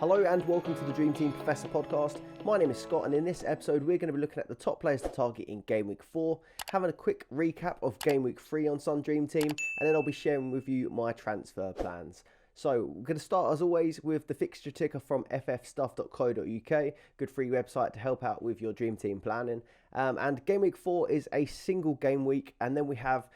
Hello and welcome to the Dream Team Professor podcast. My name is Scott, and in this episode we're going to be looking at the top players to target in Game Week 4, having a quick recap of Game Week 3 on Sun Dream Team, and then I'll be sharing with you my transfer plans. So we're going to start as always with the fixture ticker from ffstuff.co.uk, good free website to help out with your Dream Team planning. And Game Week 4 is a single game week, and then we have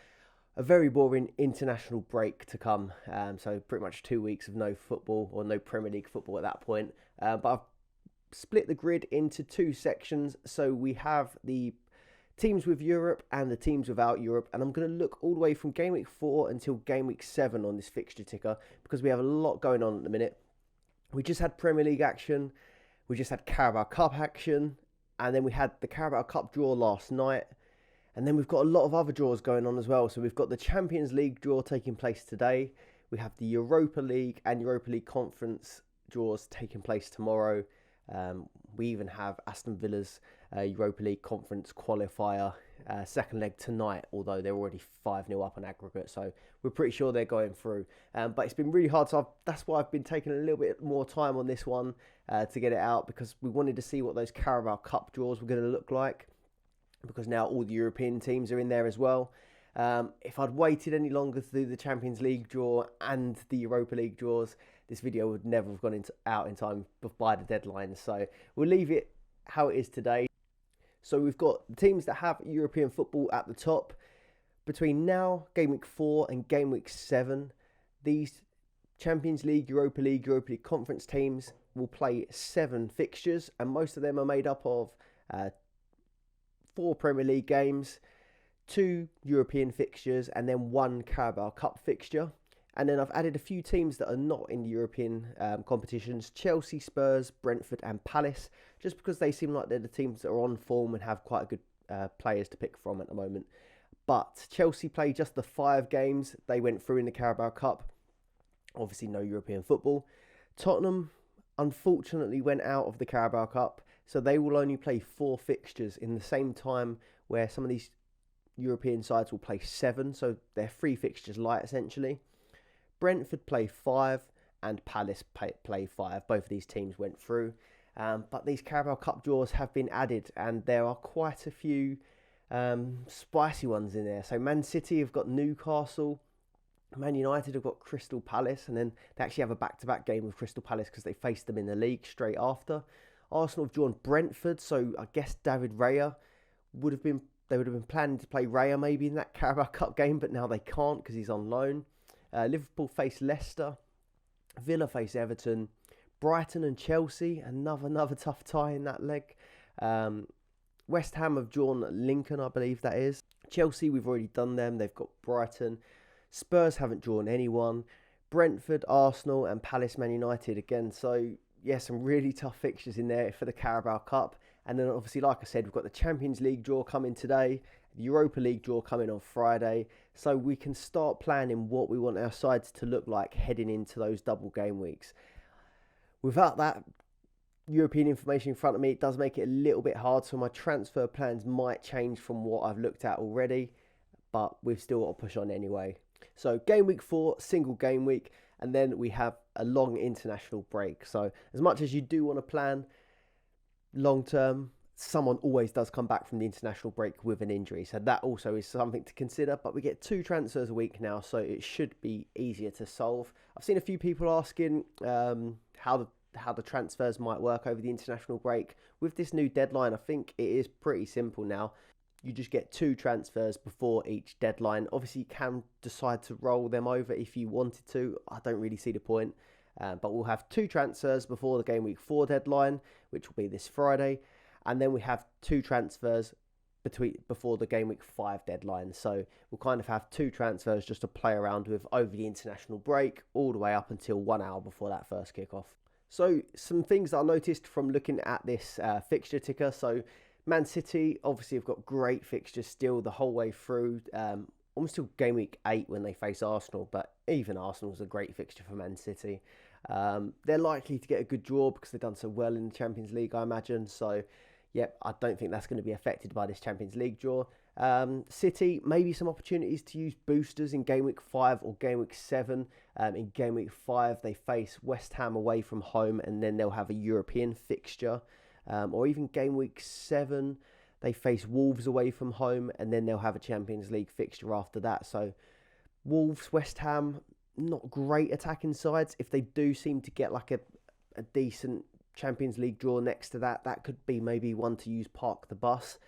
a very boring international break to come. So pretty much 2 weeks of no football or no Premier League football at that point. But I've split the grid into two sections. So we have the teams with Europe and the teams without Europe. And I'm going to look all the way from Game Week 4 until Game Week 7 on this fixture ticker, because we have a lot going on at the minute. We just had Premier League action. We just had Carabao Cup action. And then we had the Carabao Cup draw last night. And then we've got a lot of other draws going on as well. So we've got the Champions League draw taking place today. We have the Europa League and Europa League Conference draws taking place tomorrow. We even have Aston Villa's Europa League Conference qualifier second leg tonight, although they're already 5-0 up on aggregate. So we're pretty sure they're going through. But it's been really hard. So that's why I've been taking a little bit more time on this one to get it out, because we wanted to see what those Carabao Cup draws were going to look like, because now all the European teams are in there as well. If I'd waited any longer to do the Champions League draw and the Europa League draws, this video would never have gone out in time by the deadline. So we'll leave it how it is today. So we've got the teams that have European football at the top. Between now, Game Week 4 and Game Week 7, these Champions League, Europa League Conference teams will play 7 fixtures, and most of them are made up of 4 Premier League games, 2 European fixtures, and then 1 Carabao Cup fixture. And then I've added a few teams that are not in the European competitions: Chelsea, Spurs, Brentford and Palace, just because they seem like they're the teams that are on form and have quite good players to pick from at the moment. But Chelsea played just the 5 games they went through in the Carabao Cup. Obviously no European football. Tottenham unfortunately went out of the Carabao Cup, so they will only play 4 fixtures in the same time where some of these European sides will play 7. So they're 3 fixtures light, essentially. Brentford play 5 and Palace play 5. Both of these teams went through. But these Carabao Cup draws have been added, and there are quite a few spicy ones in there. So Man City have got Newcastle. Man United have got Crystal Palace, and then they actually have a back-to-back game with Crystal Palace because they faced them in the league straight after. Arsenal have drawn Brentford, so I guess David Raya would have been planning to play Raya maybe in that Carabao Cup game, but now they can't because he's on loan. Liverpool face Leicester, Villa face Everton, Brighton and Chelsea, another tough tie in that leg. West Ham have drawn Lincoln, I believe that is. Chelsea, we've already done them. They've got Brighton. Spurs haven't drawn anyone. Brentford, Arsenal and Palace, Man United again. So yeah, some really tough fixtures in there for the Carabao Cup. And then obviously, like I said, we've got the Champions League draw coming today, the Europa League draw coming on Friday. So we can start planning what we want our sides to look like heading into those double game weeks. Without that European information in front of me, it does make it a little bit hard. So my transfer plans might change from what I've looked at already, but we've still got to push on anyway. So Game Week 4, single game week. And then we have a long international break. So as much as you do want to plan long term, someone always does come back from the international break with an injury. So that also is something to consider. But we get 2 transfers a week now, so it should be easier to solve. I've seen a few people asking how the transfers might work over the international break. With this new deadline, I think it is pretty simple now. You just get 2 transfers before each deadline. Obviously, you can decide to roll them over if you wanted to. I don't really see the point. But we'll have 2 transfers before the Game Week 4 deadline, which will be this Friday. And then we have 2 transfers before the Game Week 5 deadline. So we'll kind of have 2 transfers just to play around with over the international break, all the way up until 1 hour before that first kickoff. So some things that I noticed from looking at this fixture ticker. So Man City obviously have got great fixtures still the whole way through, almost till Game Week 8 when they face Arsenal, but even Arsenal's a great fixture for Man City. They're likely to get a good draw because they've done so well in the Champions League, I imagine. So, yeah, I don't think that's going to be affected by this Champions League draw. City, maybe some opportunities to use boosters in Game Week 5 or Game Week 7. In Game Week 5, they face West Ham away from home, and then they'll have a European fixture. Or even Game Week 7, they face Wolves away from home, and then they'll have a Champions League fixture after that. So Wolves, West Ham, not great attacking sides. If they do seem to get like a decent Champions League draw next to that, that could be maybe one to use, park the bus.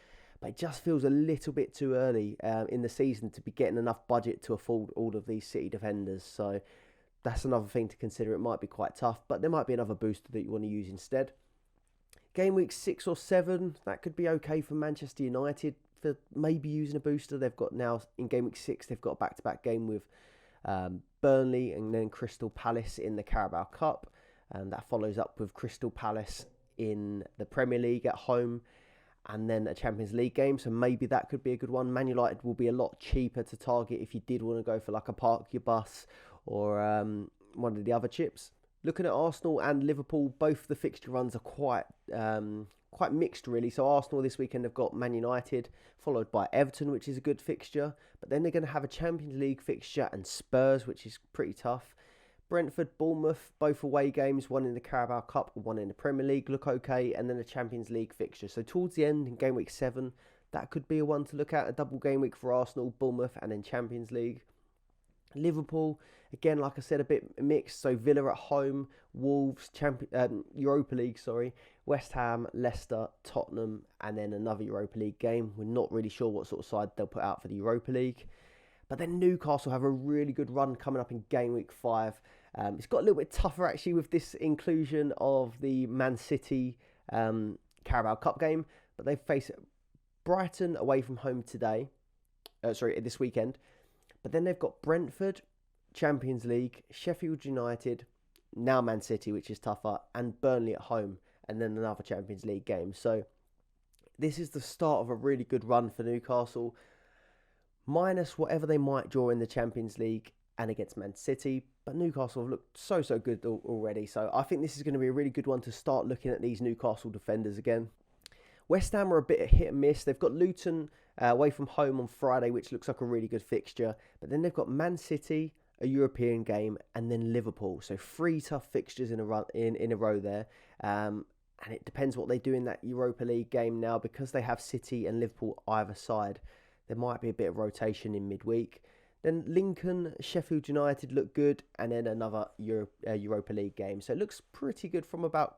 But it just feels a little bit too early in the season to be getting enough budget to afford all of these City defenders. So that's another thing to consider. It might be quite tough, but there might be another booster that you want to use instead. Game week 6 or 7, that could be okay for Manchester United for maybe using a booster. They've got now, in Game week 6, they've got a back-to-back game with Burnley and then Crystal Palace in the Carabao Cup. And that follows up with Crystal Palace in the Premier League at home, and then a Champions League game, so maybe that could be a good one. Man United will be a lot cheaper to target if you did want to go for like a park your bus or one of the other chips. Looking at Arsenal and Liverpool, both the fixture runs are quite mixed really. So Arsenal this weekend have got Man United, followed by Everton, which is a good fixture. But then they're going to have a Champions League fixture and Spurs, which is pretty tough. Brentford, Bournemouth, both away games, one in the Carabao Cup, one in the Premier League, look okay, and then a Champions League fixture. So towards the end, in Game Week 7, that could be a one to look at, a double game week for Arsenal, Bournemouth, and then Champions League. Liverpool, again, like I said, a bit mixed. So Villa at home, Wolves, Europa League, West Ham, Leicester, Tottenham, and then another Europa League game. We're not really sure what sort of side they'll put out for the Europa League. But then Newcastle have a really good run coming up in Game Week 5. It's got a little bit tougher actually with this inclusion of the Man City Carabao Cup game. But they face Brighton away from home this weekend. But then they've got Brentford, Champions League, Sheffield United, now Man City, which is tougher, and Burnley at home, and then another Champions League game. So this is the start of a really good run for Newcastle, minus whatever they might draw in the Champions League and against Man City. But Newcastle have looked so good already. So I think this is going to be a really good one to start looking at these Newcastle defenders again. West Ham are a bit of hit and miss. They've got Luton away from home on Friday, which looks like a really good fixture. But then they've got Man City, a European game, and then Liverpool. So 3 tough fixtures in a row there. And it depends what they do in that Europa League game now, because they have City and Liverpool either side. There might be a bit of rotation in midweek. Then Lincoln, Sheffield United look good, and then another Europa League game. So it looks pretty good from about,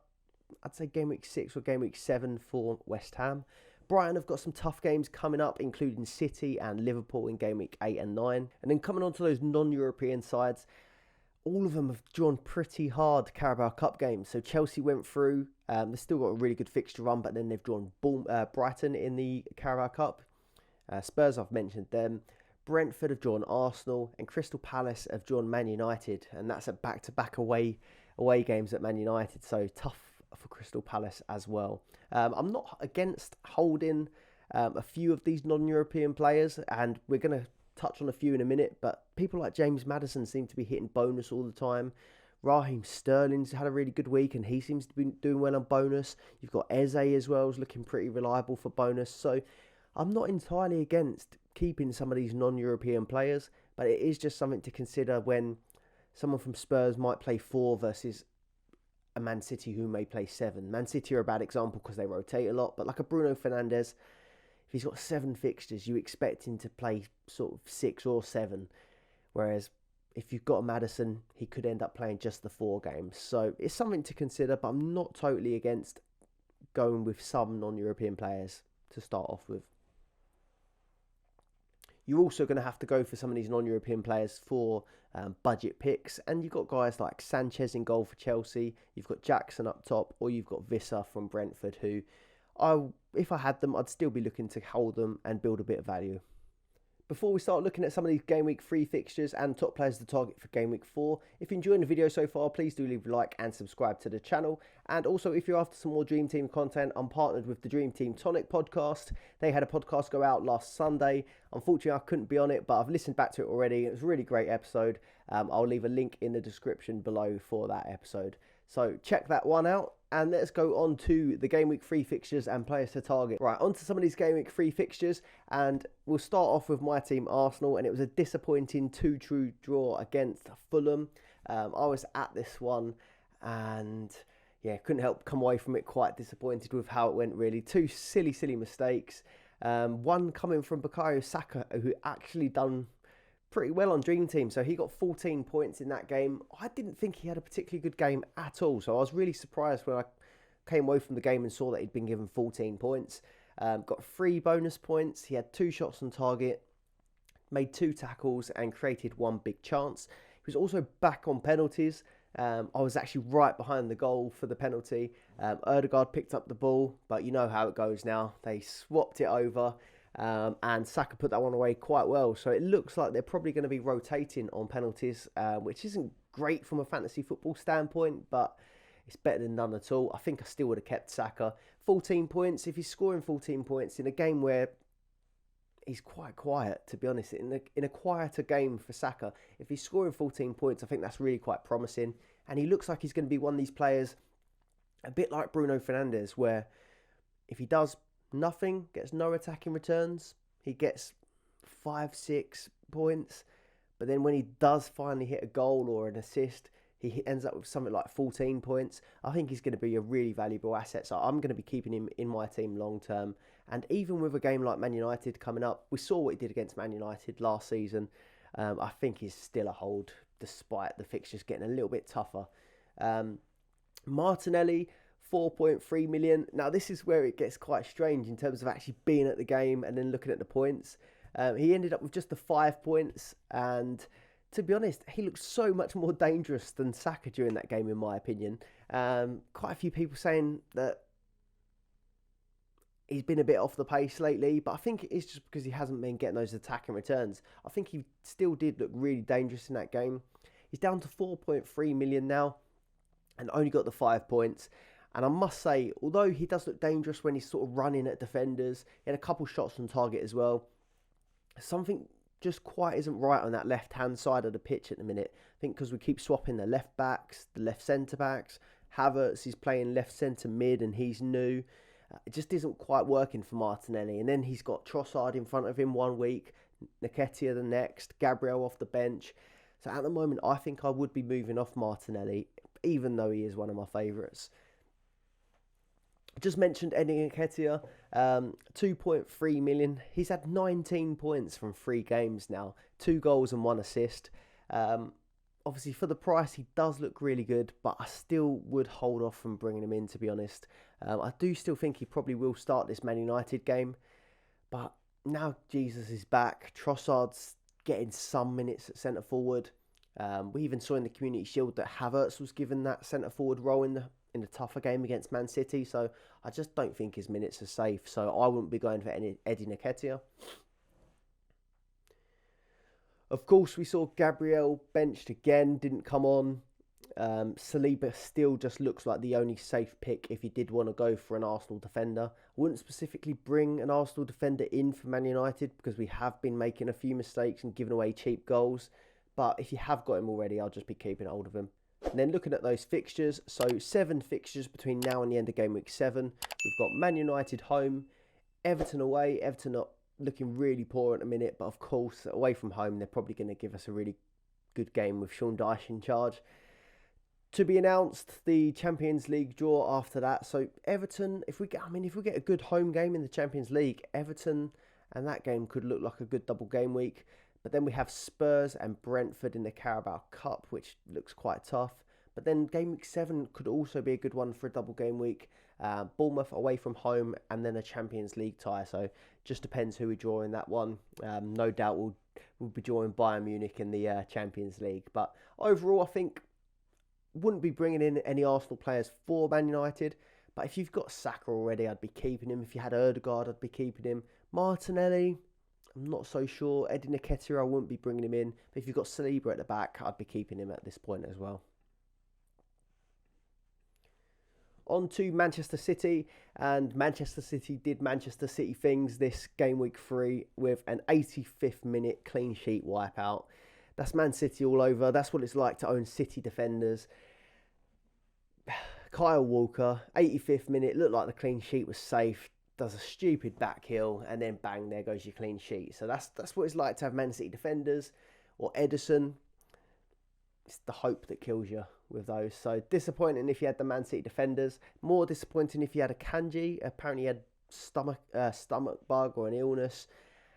I'd say, Game Week 6 or Game Week 7 for West Ham. Brighton have got some tough games coming up, including City and Liverpool in Game Week 8 and 9. And then coming on to those non-European sides, all of them have drawn pretty hard Carabao Cup games. So Chelsea went through, they've still got a really good fixture run, but then they've drawn Brighton in the Carabao Cup. Spurs, I've mentioned them. Brentford have drawn Arsenal, and Crystal Palace have drawn Man United, and that's a back-to-back away games at Man United, so tough for Crystal Palace as well. I'm not against holding a few of these non-European players, and we're going to touch on a few in a minute, but people like James Maddison seem to be hitting bonus all the time. Raheem Sterling's had a really good week, and he seems to be doing well on bonus. You've got Eze as well, who's looking pretty reliable for bonus, so I'm not entirely against keeping some of these non-European players, but it is just something to consider when someone from Spurs might play 4 versus a Man City who may play 7. Man City are a bad example because they rotate a lot, but like a Bruno Fernandes, if he's got 7 fixtures, you expect him to play sort of 6 or 7, whereas if you've got a Maddison, he could end up playing just the 4 games. So it's something to consider, but I'm not totally against going with some non-European players to start off with. You're also going to have to go for some of these non-European players for budget picks. And you've got guys like Sanchez in goal for Chelsea. You've got Jackson up top, or you've got Visser from Brentford, who, if I had them, I'd still be looking to hold them and build a bit of value. Before we start looking at some of these Game Week 3 fixtures and top players to target for Game Week 4, if you're enjoying the video so far, please do leave a like and subscribe to the channel. And also, if you're after some more Dream Team content, I'm partnered with the Dream Team Tonic podcast. They had a podcast go out last Sunday. Unfortunately, I couldn't be on it, but I've listened back to it already. It was a really great episode. I'll leave a link in the description below for that episode. So check that one out. And let's go on to the Game Week 3 fixtures and players to target. Right, on to some of these Game Week 3 fixtures. And we'll start off with my team, Arsenal. And it was a disappointing 2-2 draw against Fulham. I was at this one and yeah, couldn't help come away from it quite disappointed with how it went, really. Two silly mistakes. One coming from Bukayo Saka, who actually done pretty well on Dream Team. So he got 14 points in that game. I didn't think he had a particularly good game at all. So I was really surprised when I came away from the game and saw that he'd been given 14 points. Got 3 bonus points. He had 2 shots on target, made 2 tackles and created 1 big chance. He was also back on penalties. I was actually right behind the goal for the penalty. Ødegaard picked up the ball, but you know how it goes now. They swapped it over. And Saka put that one away quite well. So it looks like they're probably going to be rotating on penalties, which isn't great from a fantasy football standpoint, but it's better than none at all. I think I still would have kept Saka. 14 points. If he's scoring 14 points in a game where he's quite quiet, to be honest, in a quieter game for Saka, if he's scoring 14 points, I think that's really quite promising. And he looks like he's going to be one of these players, a bit like Bruno Fernandes, where if he does nothing, gets no attacking returns, he gets 5-6 points, but then when he does finally hit a goal or an assist, he ends up with something like 14 points. I think he's going to be a really valuable asset, so I'm going to be keeping him in my team long term. And even with a game like Man United coming up, we saw what he did against Man United last season. I think he's still a hold despite the fixtures getting a little bit tougher. Martinelli, 4.3 million. Now, this is where it gets quite strange in terms of actually being at the game and then looking at the points. He ended up with just the 5 points. And to be honest, he looked so much more dangerous than Saka during that game, in my opinion. Quite a few people saying that he's been a bit off the pace lately, but I think it's just because he hasn't been getting those attacking returns. I think he still did look really dangerous in that game. He's down to 4.3 million now and only got the 5 points. And I must say, although he does look dangerous when he's sort of running at defenders, he had a couple shots on target as well. Something just quite isn't right on that left-hand side of the pitch at the minute. I think because we keep swapping the left backs, the left centre-backs. Havertz is playing left centre-mid and he's new. It just isn't quite working for Martinelli. And then he's got Trossard in front of him 1 week, Nketiah the next, Gabriel off the bench. So at the moment, I think I would be moving off Martinelli, even though he is one of my favourites. Just mentioned Eddie Nketiah, 2.3 million. He's had 19 points from 3 games now, 2 goals and 1 assist. Obviously, for the price, he does look really good, but I still would hold off from bringing him in, to be honest. I do still think he probably will start this Man United game, but now Jesus is back. Trossard's getting some minutes at centre forward. We even saw in the Community Shield that Havertz was given that centre forward role in the tougher game against Man City, so I just don't think his minutes are safe, so I wouldn't be going for Eddie Nketiah. Of course, we saw Gabriel benched again, didn't come on. Saliba still just looks like the only safe pick if you did want to go for an Arsenal defender. I wouldn't specifically bring an Arsenal defender in for Man United because we have been making a few mistakes and giving away cheap goals, but if you have got him already, I'll just be keeping hold of him. And then looking at those fixtures, so 7 fixtures between now and the end of Game Week 7. We've got Man United home, Everton away. Everton are looking really poor at the minute, but of course, away from home, they're probably going to give us a really good game with Sean Dyche in charge. To be announced, the Champions League draw after that. So Everton, if we get a good home game in the Champions League, Everton and that game could look like a good double game week. But then we have Spurs and Brentford in the Carabao Cup, which looks quite tough. But then Game Week 7 could also be a good one for a double game week. Bournemouth away from home and then a Champions League tie. So just depends who we draw in that one. No doubt we'll be drawing Bayern Munich in the Champions League. But overall, I think wouldn't be bringing in any Arsenal players for Man United. But if you've got Saka already, I'd be keeping him. If you had Ødegaard, I'd be keeping him. Martinelli, I'm not so sure. Eddie Nketiah, I wouldn't be bringing him in. But if you've got Saliba at the back, I'd be keeping him at this point as well. On to Manchester City, and Manchester City did Manchester City things this Game Week 3 with an 85th minute clean sheet wipeout. That's Man City all over. That's what it's like to own City defenders. Kyle Walker, 85th minute, looked like the clean sheet was safe, does a stupid back heel, and then bang, there goes your clean sheet. So that's what it's like to have Man City defenders, or Ederson. It's the hope that kills you with those. So disappointing if you had the Man City defenders. More disappointing if you had a Kanji. Apparently he had stomach bug or an illness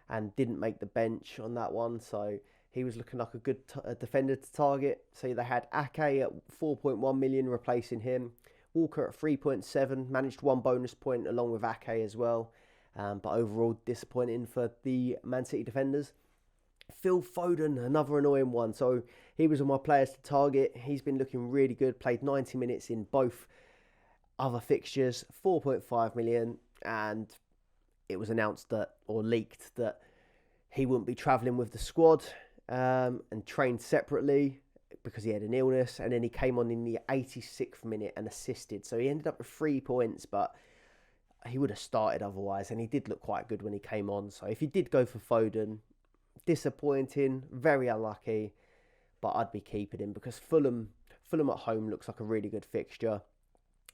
and didn't make the bench on that one. So he was looking like a good defender to target. So they had Ake at 4.1 million replacing him. Walker at 3.7, managed one bonus point along with Ake as well. But overall disappointing for the Man City defenders. Phil Foden, another annoying one. So he was on my players to target. He's been looking really good. Played 90 minutes in both other fixtures. 4.5 million. And it was announced that, or leaked, that he wouldn't be travelling with the squad and trained separately because he had an illness. And then he came on in the 86th minute and assisted. So he ended up with 3 points, but he would have started otherwise. And he did look quite good when he came on. So if you did go for Foden, disappointing, very unlucky, but I'd be keeping him because Fulham at home looks like a really good fixture.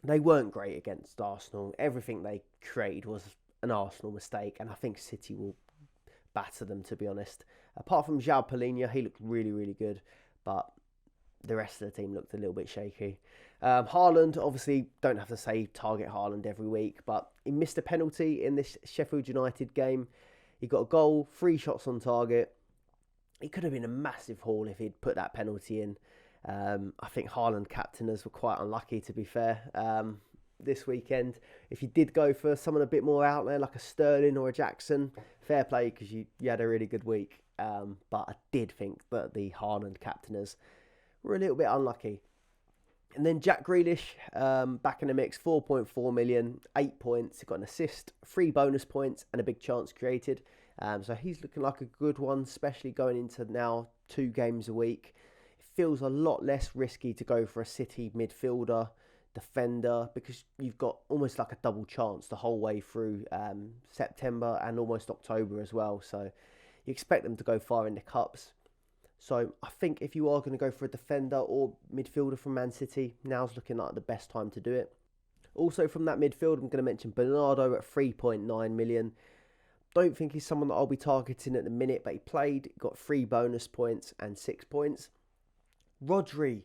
They weren't great against Arsenal. Everything they created was an Arsenal mistake, and I think City will batter them, to be honest. Apart from João Palhinha, he looked really, really good, but the rest of the team looked a little bit shaky. Haaland, obviously, don't have to say target Haaland every week, but he missed a penalty in this Sheffield United game. He got a goal, 3 shots on target. It could have been a massive haul if he'd put that penalty in. I think Haaland captainers were quite unlucky, to be fair, this weekend. If you did go for someone a bit more out there, like a Sterling or a Jackson, fair play, because you had a really good week. But I did think that the Haaland captainers were a little bit unlucky. And then Jack Grealish, back in the mix, 4.4 million, 8 points. He got an assist, 3 bonus points, and a big chance created. So he's looking like a good one, especially going into now 2 games a week. It feels a lot less risky to go for a City midfielder, defender, because you've got almost like a double chance the whole way through September and almost October as well. So you expect them to go far in the cups. So I think if you are going to go for a defender or midfielder from Man City, now's looking like the best time to do it. Also from that midfield, I'm going to mention Bernardo at 3.9 million. Don't think he's someone that I'll be targeting at the minute, but he played, got 3 bonus points and 6 points. Rodri,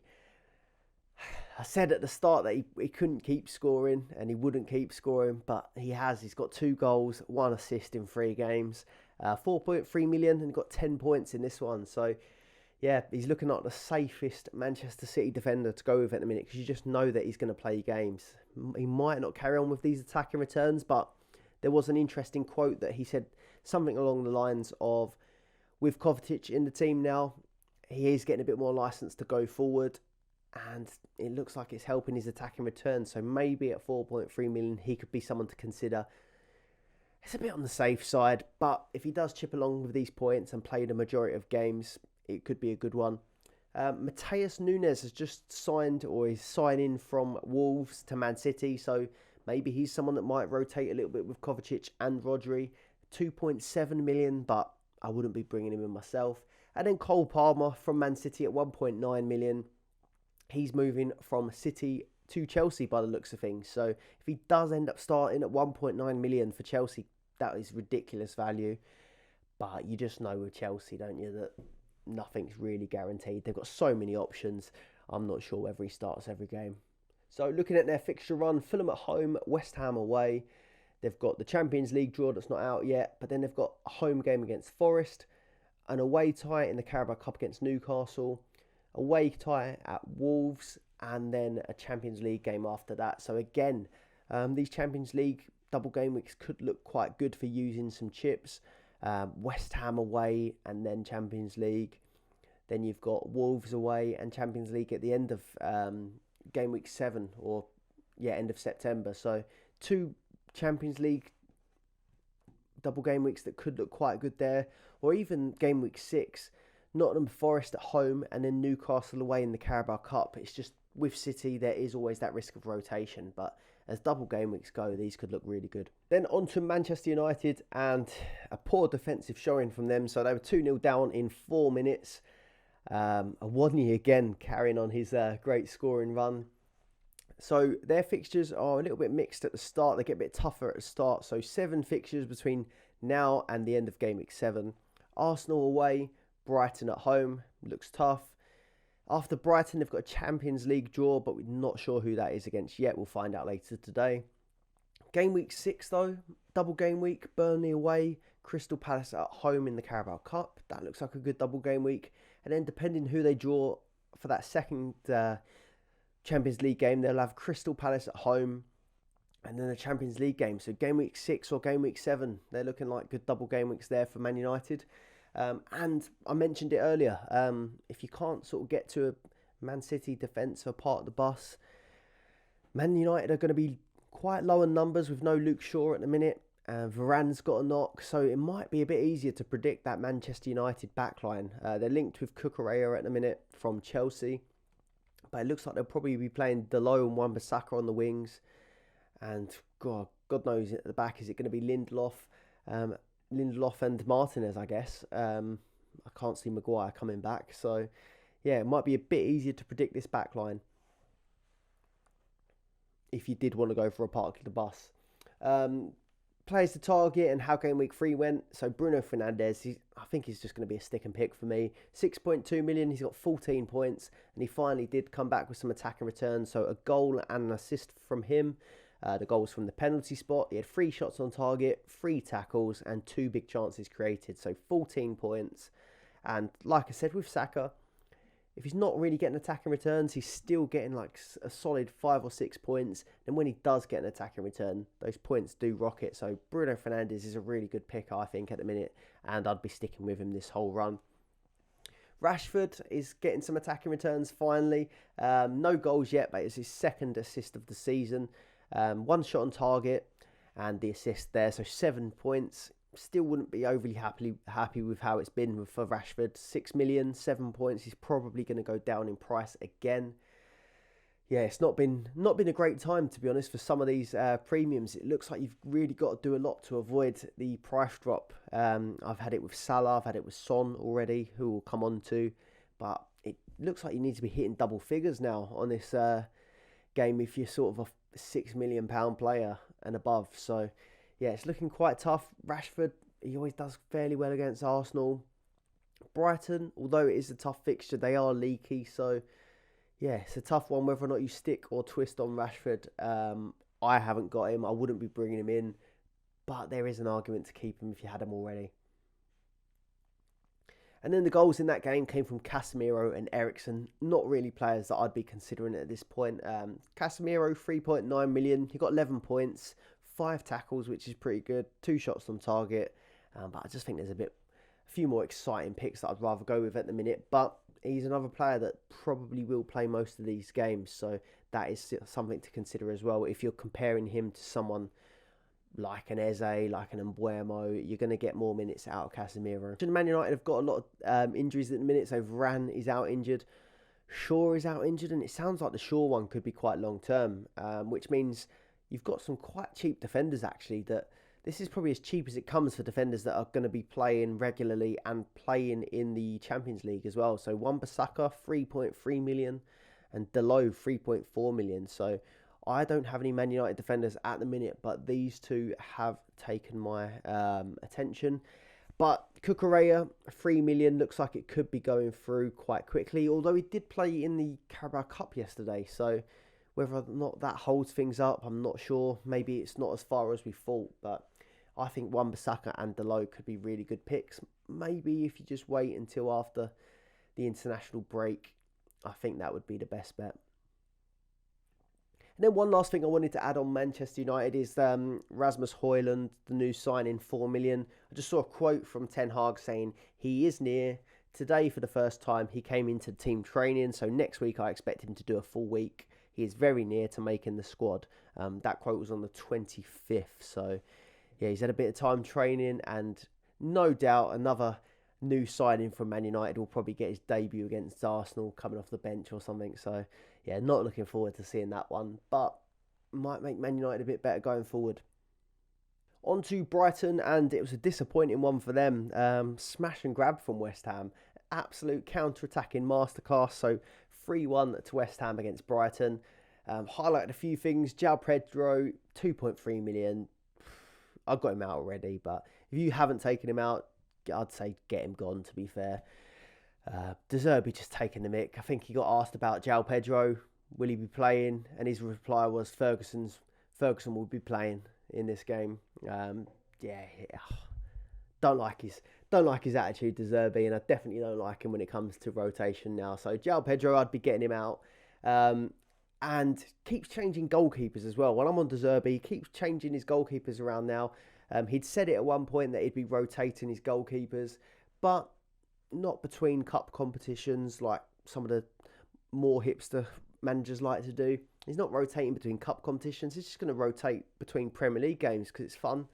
I said at the start that he couldn't keep scoring and he wouldn't keep scoring, but he has. He's got 2 goals, 1 assist in 3 games, 4.3 million, and got 10 points in this one. So yeah, he's looking like the safest Manchester City defender to go with at the minute because you just know that he's going to play games. He might not carry on with these attacking returns, but there was an interesting quote that he said something along the lines of, with Kovacic in the team now, he is getting a bit more license to go forward, and it looks like it's helping his attacking return. So maybe at 4.3 million, he could be someone to consider. It's a bit on the safe side, but if he does chip along with these points and play the majority of games, it could be a good one. Mateus Nunes has just signed, or is signing from Wolves to Man City, so maybe he's someone that might rotate a little bit with Kovacic and Rodri. 2.7 million, but I wouldn't be bringing him in myself. And then Cole Palmer from Man City at 1.9 million. He's moving from City to Chelsea by the looks of things. So if he does end up starting at 1.9 million for Chelsea, that is ridiculous value. But you just know with Chelsea, don't you, that nothing's really guaranteed. They've got so many options. I'm not sure whether he starts every game. So looking at their fixture run, Fulham at home, West Ham away. They've got the Champions League draw that's not out yet, but then they've got a home game against Forest, an away tie in the Carabao Cup against Newcastle, away tie at Wolves, and then a Champions League game after that. So again, these Champions League double game weeks could look quite good for using some chips. West Ham away and then Champions League. Then you've got Wolves away and Champions League at the end of game week 7 or end of September. So 2 Champions League double game weeks that could look quite good there. Or even game week 6, Nottingham Forest at home and then Newcastle away in the Carabao Cup. It's just with City there is always that risk of rotation, but as double game weeks go, these could look really good. Then on to Manchester United and a poor defensive showing from them. So they were 2-0 down in 4 minutes. Awoniyi again carrying on his great scoring run. So their fixtures are a little bit mixed at the start. They get a bit tougher at the start. So 7 fixtures between now and the end of Game Week 7. Arsenal away, Brighton at home. Looks tough. After Brighton, they've got a Champions League draw, but we're not sure who that is against yet. We'll find out later today. Game Week 6, though, double game week. Burnley away, Crystal Palace at home in the Carabao Cup. That looks like a good double game week. And then depending who they draw for that second Champions League game, they'll have Crystal Palace at home and then a Champions League game. So Game Week 6 or Game Week 7, they're looking like good double game weeks there for Man United. And I mentioned it earlier, if you can't sort of get to a Man City defence or part of the bus, Man United are going to be quite low in numbers with no Luke Shaw at the minute. Varane's got a knock, so it might be a bit easier to predict that Manchester United backline. They're linked with Cucurella at the minute from Chelsea, but it looks like they'll probably be playing Dalot and Wan-Bissaka on the wings. And God knows at the back, is it going to be Lindelof and Martinez, I guess. I can't see Maguire coming back. So, yeah, it might be a bit easier to predict this backline if you did want to go for a park of the bus. Players to target and how Game Week 3 went. So Bruno Fernandes, I think he's just going to be a stick and pick for me. 6.2 million, he's got 14 points. And he finally did come back with some attacking returns. So a goal and an assist from him. The goal was from the penalty spot. He had 3 shots on target, 3 tackles, and 2 big chances created. So 14 points. And like I said with Saka, if he's not really getting attacking returns, he's still getting like a solid 5 or 6 points. And when he does get an attacking return, those points do rocket. So Bruno Fernandes is a really good pick, I think, at the minute. And I'd be sticking with him this whole run. Rashford is getting some attacking returns finally. No goals yet, but it's his second assist of the season. 1 shot on target and the assist there. So 7 points. Still wouldn't be overly happy with how it's been for Rashford. 6 million, 7 points. He's probably going to go down in price again. Yeah, it's not been a great time, to be honest, for some of these premiums. It looks like you've really got to do a lot to avoid the price drop. I've had it with Salah, I've had it with Son already, who we'll come on to. But it looks like you need to be hitting double figures now on this game if you're sort of a £6 million player and above. So yeah, it's looking quite tough. Rashford, he always does fairly well against Arsenal. Brighton, although it is a tough fixture, they are leaky. So yeah, it's a tough one whether or not you stick or twist on Rashford. I haven't got him. I wouldn't be bringing him in. But there is an argument to keep him if you had him already. And then the goals in that game came from Casemiro and Eriksen. Not really players that I'd be considering at this point. Casemiro, 3.9 million. He got 11 points. 5 tackles, which is pretty good. 2 shots on target. But I just think there's a few more exciting picks that I'd rather go with at the minute. But he's another player that probably will play most of these games. So that is something to consider as well. If you're comparing him to someone like an Eze, like an Mbuemo, you're going to get more minutes out of Casemiro. Man United have got a lot of injuries at the minute. So Varane is out injured. Shaw is out injured. And it sounds like the Shaw one could be quite long term. Which means you've got some quite cheap defenders, actually, that this is probably as cheap as it comes for defenders that are going to be playing regularly and playing in the Champions League as well. So Wan-Bissaka, 3.3 million, and Dalot, 3.4 million. So I don't have any Man United defenders at the minute, but these two have taken my attention. But Cucurella, 3 million, looks like it could be going through quite quickly, although he did play in the Carabao Cup yesterday. So whether or not that holds things up, I'm not sure. Maybe it's not as far as we thought, but I think Wan-Bissaka and Dalot could be really good picks. Maybe if you just wait until after the international break, I think that would be the best bet. And then one last thing I wanted to add on Manchester United is Rasmus Højlund, the new signing, 4 million. I just saw a quote from Ten Hag saying he is near. Today, for the first time, he came into team training, so next week I expect him to do a full week. He is very near to making the squad. That quote was on the 25th. So, yeah, he's had a bit of time training, and no doubt another new signing from Man United will probably get his debut against Arsenal coming off the bench or something. So, yeah, not looking forward to seeing that one, but might make Man United a bit better going forward. On to Brighton, and it was a disappointing one for them. Smash and grab from West Ham. Absolute counter-attacking masterclass. So 3-1 to West Ham against Brighton. Highlighted a few things. João Pedro, 2.3 million. I've got him out already, but if you haven't taken him out, I'd say get him gone, to be fair. De Zerbi just taking the mick. I think he got asked about João Pedro. Will he be playing? And his reply was Ferguson will be playing in this game. Don't like his attitude, De Zerbi, and I definitely don't like him when it comes to rotation now. So João Pedro, I'd be getting him out. And keeps changing goalkeepers as well. When I'm on De Zerbi, he keeps changing his goalkeepers around now. He'd said it at one point that he'd be rotating his goalkeepers, but not between cup competitions like some of the more hipster managers like to do. He's not rotating between cup competitions. He's just going to rotate between Premier League games because it's fun.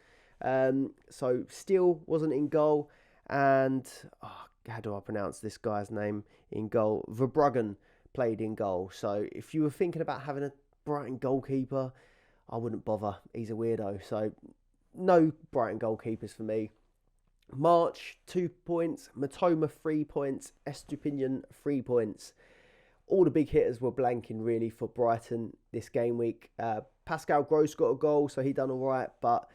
So Steele wasn't in goal, and how do I pronounce this guy's name in goal? Verbruggen played in goal. So if you were thinking about having a Brighton goalkeeper, I wouldn't bother. He's a weirdo. So no Brighton goalkeepers for me. March, 2 points. Matoma, 3 points. Estupinian, 3 points. All the big hitters were blanking, really, for Brighton this game week. Pascal Gross got a goal, so he done all right. But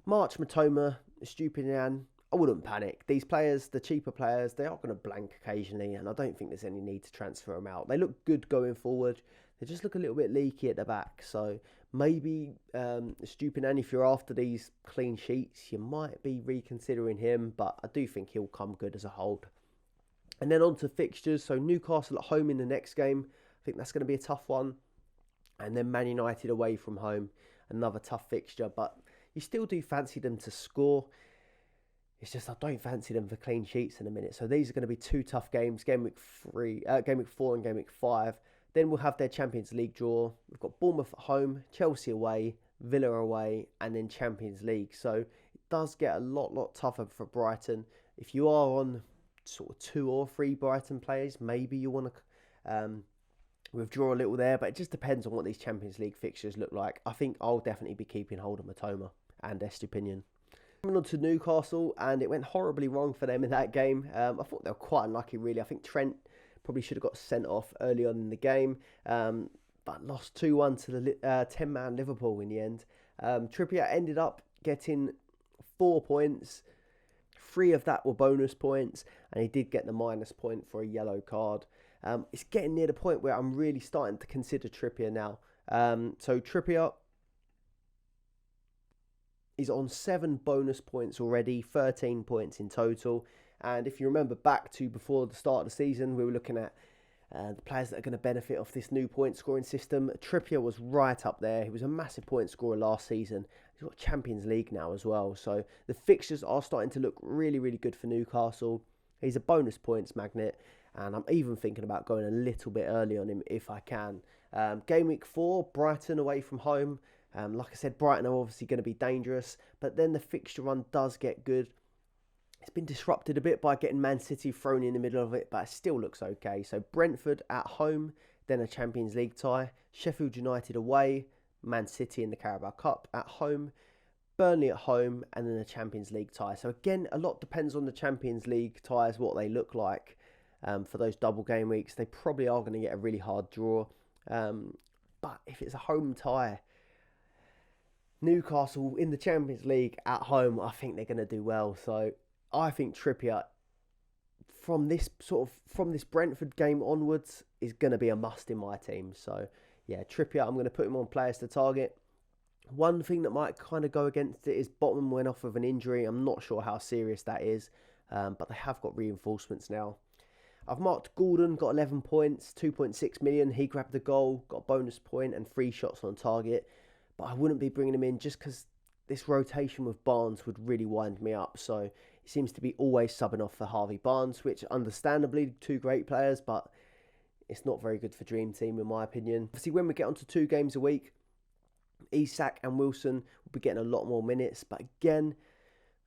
March, Matoma, Estupinian, I wouldn't panic. These players, the cheaper players, they are going to blank occasionally, and I don't think there's any need to transfer them out. They look good going forward. They just look a little bit leaky at the back. So maybe Estupinian, if you're after these clean sheets, you might be reconsidering him, but I do think he'll come good as a hold. And then on to fixtures. So Newcastle at home in the next game. I think that's going to be a tough one. And then Man United away from home. Another tough fixture, but you still do fancy them to score. It's just I don't fancy them for clean sheets in a minute. So these are going to be two tough games. Game week 4 and Game week 5. Then we'll have their Champions League draw. We've got Bournemouth at home, Chelsea away, Villa away, and then Champions League. So it does get a lot tougher for Brighton. If you are on sort of 2 or 3 Brighton players, maybe you want to withdraw a little there. But it just depends on what these Champions League fixtures look like. I think I'll definitely be keeping hold of Matoma and Estupinian. Coming on to Newcastle, and it went horribly wrong for them in that game. I thought they were quite unlucky, really. I think Trent probably should have got sent off early on in the game, but lost 2-1 to the 10-man Liverpool in the end. Trippier ended up getting 4 points. 3 of that were bonus points, and he did get the minus point for a yellow card. It's getting near the point where I'm really starting to consider Trippier now. So Trippier is on 7 bonus points already, 13 points in total. And if you remember back to before the start of the season, we were looking at the players that are going to benefit off this new point scoring system. Trippier was right up there. He was a massive point scorer last season. He's got Champions League now as well. So the fixtures are starting to look really good for Newcastle. He's a bonus points magnet, and I'm even thinking about going a little bit early on him if I can. Game week 4, Brighton away from home. Like I said, Brighton are obviously going to be dangerous, but then the fixture run does get good. It's been disrupted a bit by getting Man City thrown in the middle of it, but it still looks okay. So Brentford at home, then a Champions League tie. Sheffield United away, Man City in the Carabao Cup at home. Burnley at home, and then a Champions League tie. So again, a lot depends on the Champions League ties, what they look like for those double game weeks. They probably are going to get a really hard draw. But if it's a home tie, Newcastle in the Champions League at home, I think they're going to do well. So I think Trippier from this Brentford game onwards is going to be a must in my team. So yeah, Trippier, I'm going to put him on players to target. One thing that might kind of go against it is Botman went off with an injury. I'm not sure how serious that is, but they have got reinforcements now. I've marked Gordon, got 11 points, 2.6 million. He grabbed the goal, got a bonus point and 3 shots on target. But I wouldn't be bringing him in just because this rotation with Barnes would really wind me up. So he seems to be always subbing off for Harvey Barnes, which understandably 2 great players, but it's not very good for Dream Team in my opinion. Obviously, when we get onto 2 games a week, Isak and Wilson will be getting a lot more minutes. But again,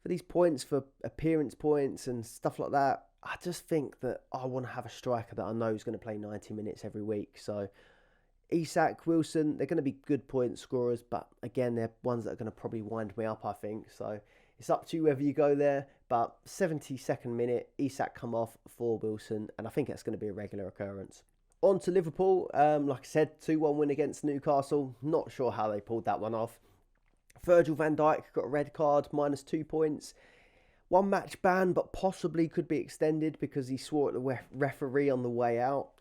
for these points, for appearance points and stuff like that, I just think that I want to have a striker that I know is going to play 90 minutes every week. So Isak, Wilson, they're going to be good point scorers, but again, they're ones that are going to probably wind me up, I think. So it's up to you whether you go there. But 72nd minute, Isak come off for Wilson, and I think that's going to be a regular occurrence. On to Liverpool. Like I said, 2-1 win against Newcastle. Not sure how they pulled that one off. Virgil van Dijk got a red card, -2 points. One match ban, but possibly could be extended because he swore at the referee on the way out.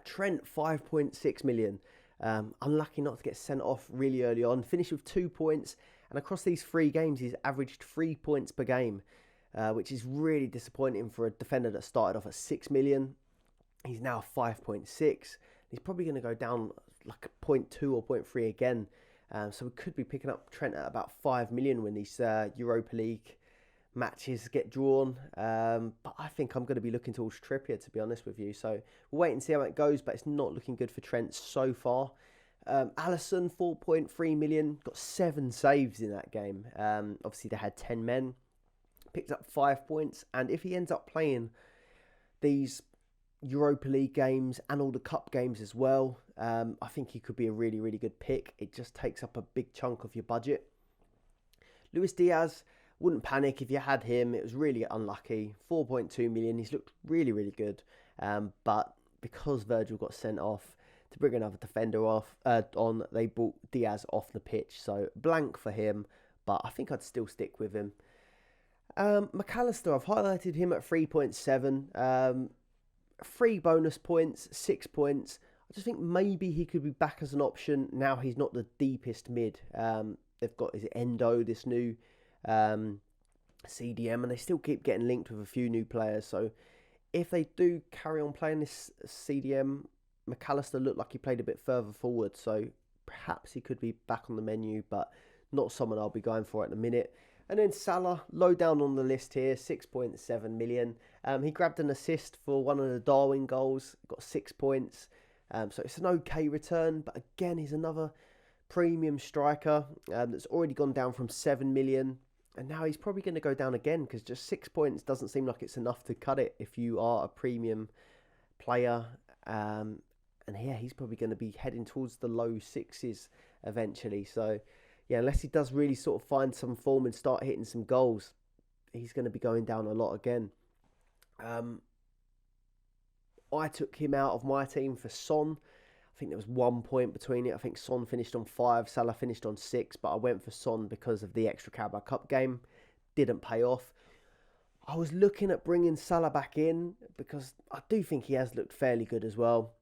Trent, 5.6 million. Unlucky not to get sent off really early on. Finished with 2 points. And across these 3 games, he's averaged 3 points per game, which is really disappointing for a defender that started off at 6 million. He's now 5.6. He's probably going to go down like 0.2 or 0.3 again. So we could be picking up Trent at about 5 million when these Europa League matches get drawn. But I think I'm going to be looking towards Trippier, to be honest with you. So we'll wait and see how it goes, but it's not looking good for Trent so far. Alisson, 4.3 million, got 7 saves in that game. Obviously, they had 10 men, picked up 5 points. And if he ends up playing these Europa League games and all the cup games as well, I think he could be a really, really good pick. It just takes up a big chunk of your budget. Luis Diaz, wouldn't panic if you had him. It was really unlucky. 4.2 million. He's looked really, really good. But because Virgil got sent off to bring another defender on, they brought Diaz off the pitch. So blank for him, but I think I'd still stick with him. McAllister, I've highlighted him at 3.7. 3 bonus points, 6 points. I just think maybe he could be back as an option. Now he's not the deepest mid. They've got, is it Endo, this new CDM, and they still keep getting linked with a few new players. So if they do carry on playing this CDM, McAllister looked like he played a bit further forward. So perhaps he could be back on the menu, but not someone I'll be going for at the minute. And then Salah, low down on the list here, 6.7 million. He grabbed an assist for one of the Darwin goals, got 6 points. So it's an okay return, but again, he's another premium striker that's already gone down from 7 million. And now he's probably going to go down again because just 6 points doesn't seem like it's enough to cut it if you are a premium player. And yeah, he's probably going to be heading towards the low 6s eventually. So yeah, unless he does really sort of find some form and start hitting some goals, he's going to be going down a lot again. I took him out of my team for Son. I think there was 1 point between it. I think Son finished on 5, Salah finished on 6, but I went for Son because of the extra Carabao Cup game. Didn't pay off. I was looking at bringing Salah back in because I do think he has looked fairly good as well.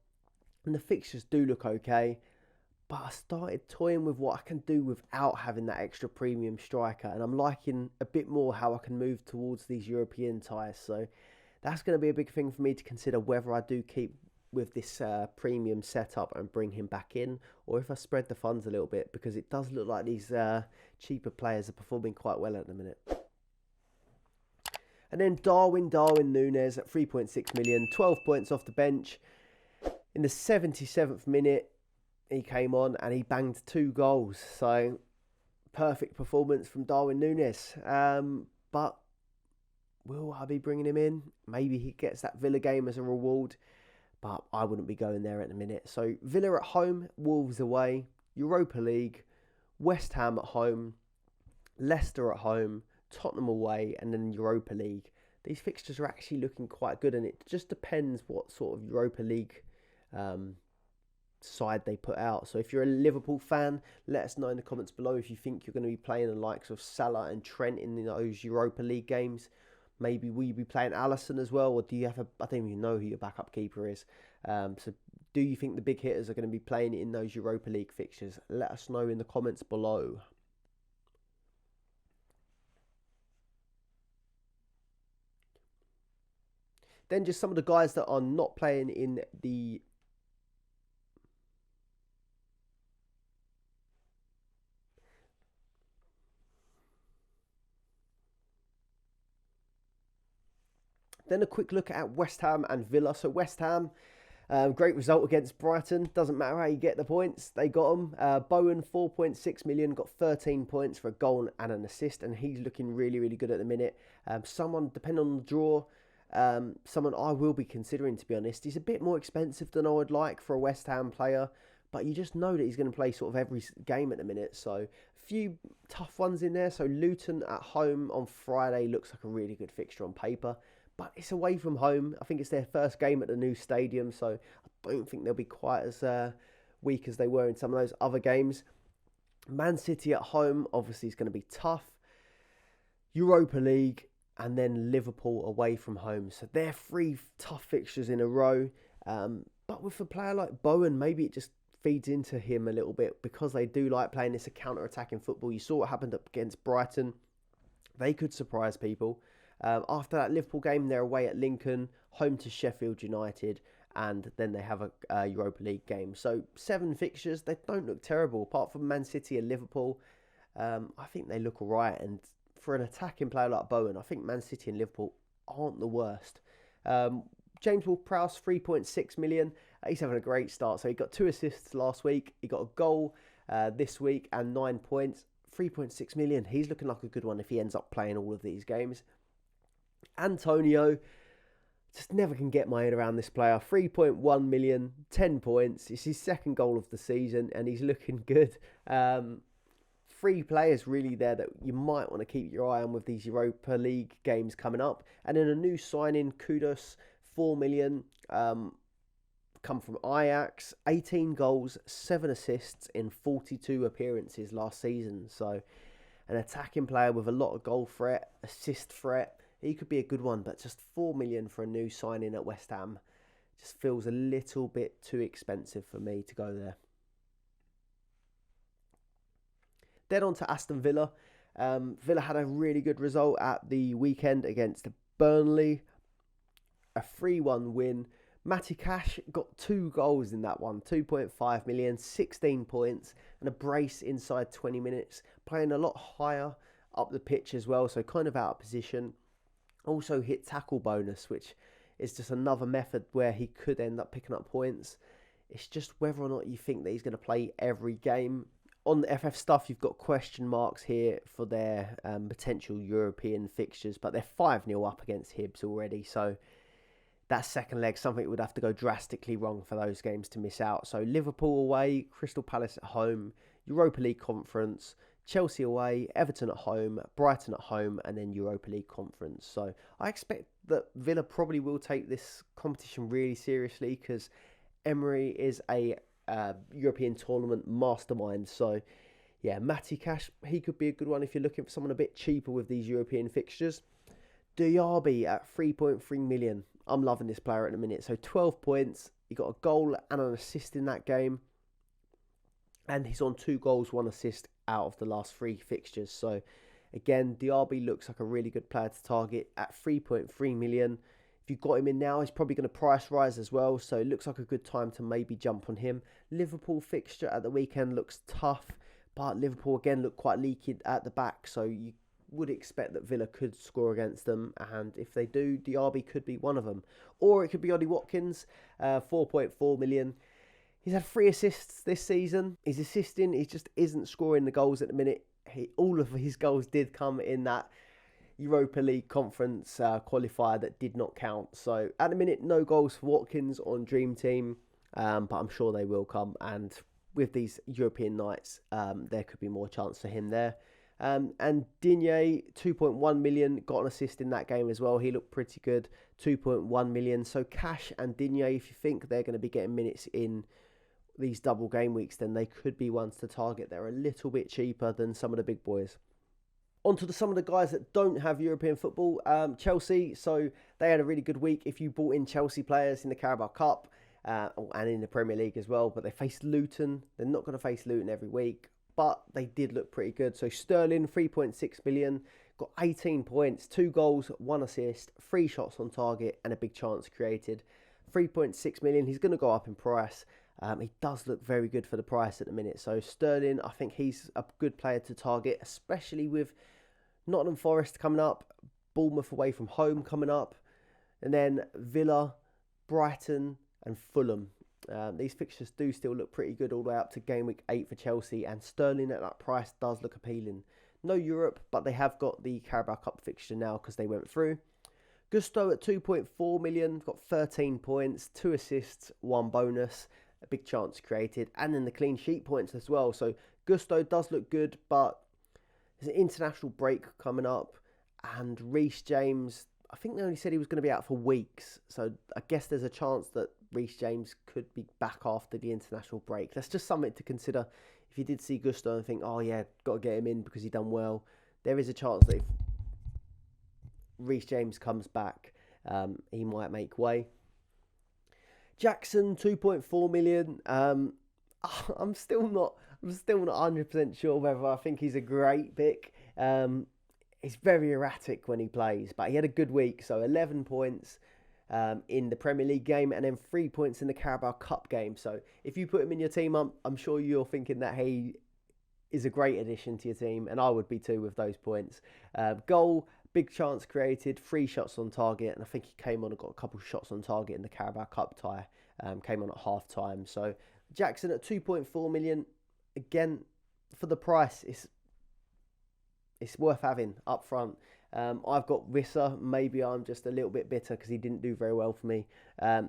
And the fixtures do look okay. But I started toying with what I can do without having that extra premium striker. And I'm liking a bit more how I can move towards these European ties. So that's going to be a big thing for me to consider whether I do keep with this premium setup and bring him back in, or if I spread the funds a little bit, because it does look like these cheaper players are performing quite well at the minute. And then Darwin Núñez at 3.6 million, 12 points off the bench. In the 77th minute, he came on and he banged 2 goals. So perfect performance from Darwin Núñez. But will I be bringing him in? Maybe he gets that Villa game as a reward, but I wouldn't be going there at the minute. So Villa at home, Wolves away, Europa League, West Ham at home, Leicester at home, Tottenham away, and then Europa League. These fixtures are actually looking quite good, and it just depends what sort of Europa League side they put out. So if you're a Liverpool fan, let us know in the comments below if you think you're going to be playing the likes of Salah and Trent in those Europa League games. Maybe will you be playing Alisson as well, or do you have I don't even know who your backup keeper is. So do you think the big hitters are going to be playing in those Europa League fixtures? Let us know in the comments below. Then just some of the guys that are not playing in the Then a quick look at West Ham and Villa. So West Ham, great result against Brighton. Doesn't matter how you get the points, they got them. Bowen, 4.6 million, got 13 points for a goal and an assist, and he's looking really, really good at the minute. Someone, depending on the draw, someone I will be considering, to be honest. He's a bit more expensive than I would like for a West Ham player, but you just know that he's going to play sort of every game at the minute. So a few tough ones in there. So Luton at home on Friday looks like a really good fixture on paper. but it's away from home. I think it's their first game at the new stadium, so I don't think they'll be quite as weak as they were in some of those other games. Man City at home obviously is going to be tough. Europa League and then Liverpool away from home. So they're 3 tough fixtures in a row. But with a player like Bowen, maybe it just feeds into him a little bit because they do like playing this counter-attacking football. You saw what happened up against Brighton. They could surprise people. After that Liverpool game, they're away at Lincoln, home to Sheffield United, and then they have a Europa League game. So 7 fixtures, they don't look terrible. Apart from Man City and Liverpool, I think they look alright. And for an attacking player like Bowen, I think Man City and Liverpool aren't the worst. James Ward-Prowse, 3.6 million. He's having a great start. So he got 2 assists last week. He got a goal this week and 9 points. 3.6 million. He's looking like a good one if he ends up playing all of these games. Antonio, just never can get my head around this player. 3.1 million, 10 points. It's his second goal of the season and he's looking good. 3 players really there that you might want to keep your eye on with these Europa League games coming up. And then a new signing, Kudus, 4 million, come from Ajax, 18 goals, 7 assists in 42 appearances last season. So an attacking player with a lot of goal threat, assist threat. He could be a good one, but just 4 million for a new signing at West Ham just feels a little bit too expensive for me to go there. Then on to Aston Villa. Villa had a really good result at the weekend against Burnley. A 3-1 win. Matty Cash got 2 goals in that one. 2.5 million, 16 points, and a brace inside 20 minutes. Playing a lot higher up the pitch as well, so kind of out of position. Also hit tackle bonus, which is just another method where he could end up picking up points. It's just whether or not you think that he's going to play every game. On the FF stuff, you've got question marks here for their potential European fixtures, but they're 5-0 up against Hibs already, so that second leg, something would have to go drastically wrong for those games to miss out. So Liverpool away, Crystal Palace at home, Europa League Conference, Chelsea away, Everton at home, Brighton at home, and then Europa League Conference. So I expect that Villa probably will take this competition really seriously because Emery is a European tournament mastermind. So yeah, Matty Cash, he could be a good one if you're looking for someone a bit cheaper with these European fixtures. Diaby at 3.3 million. I'm loving this player at the minute. So 12 points. He got a goal and an assist in that game. And he's on 2 goals, 1 assist out of the last 3 fixtures. So again, Diaby looks like a really good player to target at 3.3 million. If you've got him in now, he's probably going to price rise as well. So it looks like a good time to maybe jump on him. Liverpool fixture at the weekend looks tough. But Liverpool again look quite leaky at the back. So you would expect that Villa could score against them, and if they do, Diaby could be one of them. Or it could be Ollie Watkins, 4.4 million. He's had 3 assists this season. He's assisting, he just isn't scoring the goals at the minute. All of his goals did come in that Europa League Conference qualifier that did not count. So at the minute, no goals for Watkins on Dream Team, but I'm sure they will come. And with these European nights, there could be more chance for him there. And Digne, 2.1 million, got an assist in that game as well. He looked pretty good, 2.1 million. So Cash and Digne, if you think they're going to be getting minutes in these double game weeks, then they could be ones to target. They're a little bit cheaper than some of the big boys. On to some of the guys that don't have European football. Chelsea, so they had a really good week. If you bought in Chelsea players in the Carabao Cup and in the Premier League as well, but they faced Luton. They're not going to face Luton every week, but they did look pretty good. So Sterling, 3.6 million, got 18 points, 2 goals, 1 assist, 3 shots on target, and a big chance created. 3.6 million, he's going to go up in price. He does look very good for the price at the minute. So Sterling, I think he's a good player to target, especially with Nottingham Forest coming up, Bournemouth away from home coming up, and then Villa, Brighton, and Fulham. These fixtures do still look pretty good all the way up to game week 8 for Chelsea, and Sterling at that price does look appealing. No Europe, but they have got the Carabao Cup fixture now because they went through. Gusto at 2.4 million, got 13 points, 2 assists, 1 bonus, a big chance created, and then the clean sheet points as well. So Gusto does look good, but there's an international break coming up, and Reece James, I think they only said he was going to be out for weeks. So I guess there's a chance that Reece James could be back after the international break. That's just something to consider. If you did see Gusto and think, oh yeah, got to get him in because he done well, there is a chance that if Reece James comes back, he might make way. Jackson, 2.4 million. I'm still not 100% sure whether I think he's a great pick. He's very erratic when he plays, but he had a good week. So 11 points in the Premier League game and then 3 points in the Carabao Cup game. So if you put him in your team, I'm sure you're thinking that he is a great addition to your team, and I would be too with those points. Goal, big chance created, 3 shots on target, and I think he came on and got a couple of shots on target in the Carabao Cup tie. Came on at half time. So Jackson at 2.4 million. Again, for the price, it's worth having up front. I've got Rissa. Maybe I'm just a little bit bitter because he didn't do very well for me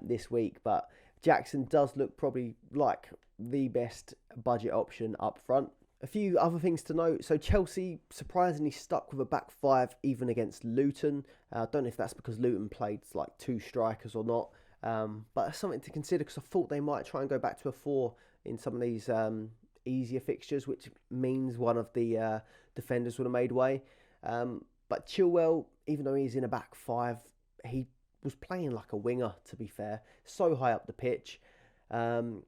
this week. But Jackson does look probably like the best budget option up front. A few other things to note. So Chelsea surprisingly stuck with a back 5 even against Luton. I don't know if that's because Luton played like 2 strikers or not. But that's something to consider because I thought they might try and go back to a 4 in some of these easier fixtures, which means one of the defenders would have made way. But Chilwell, even though he's in a back 5, he was playing like a winger, to be fair. So high up the pitch. But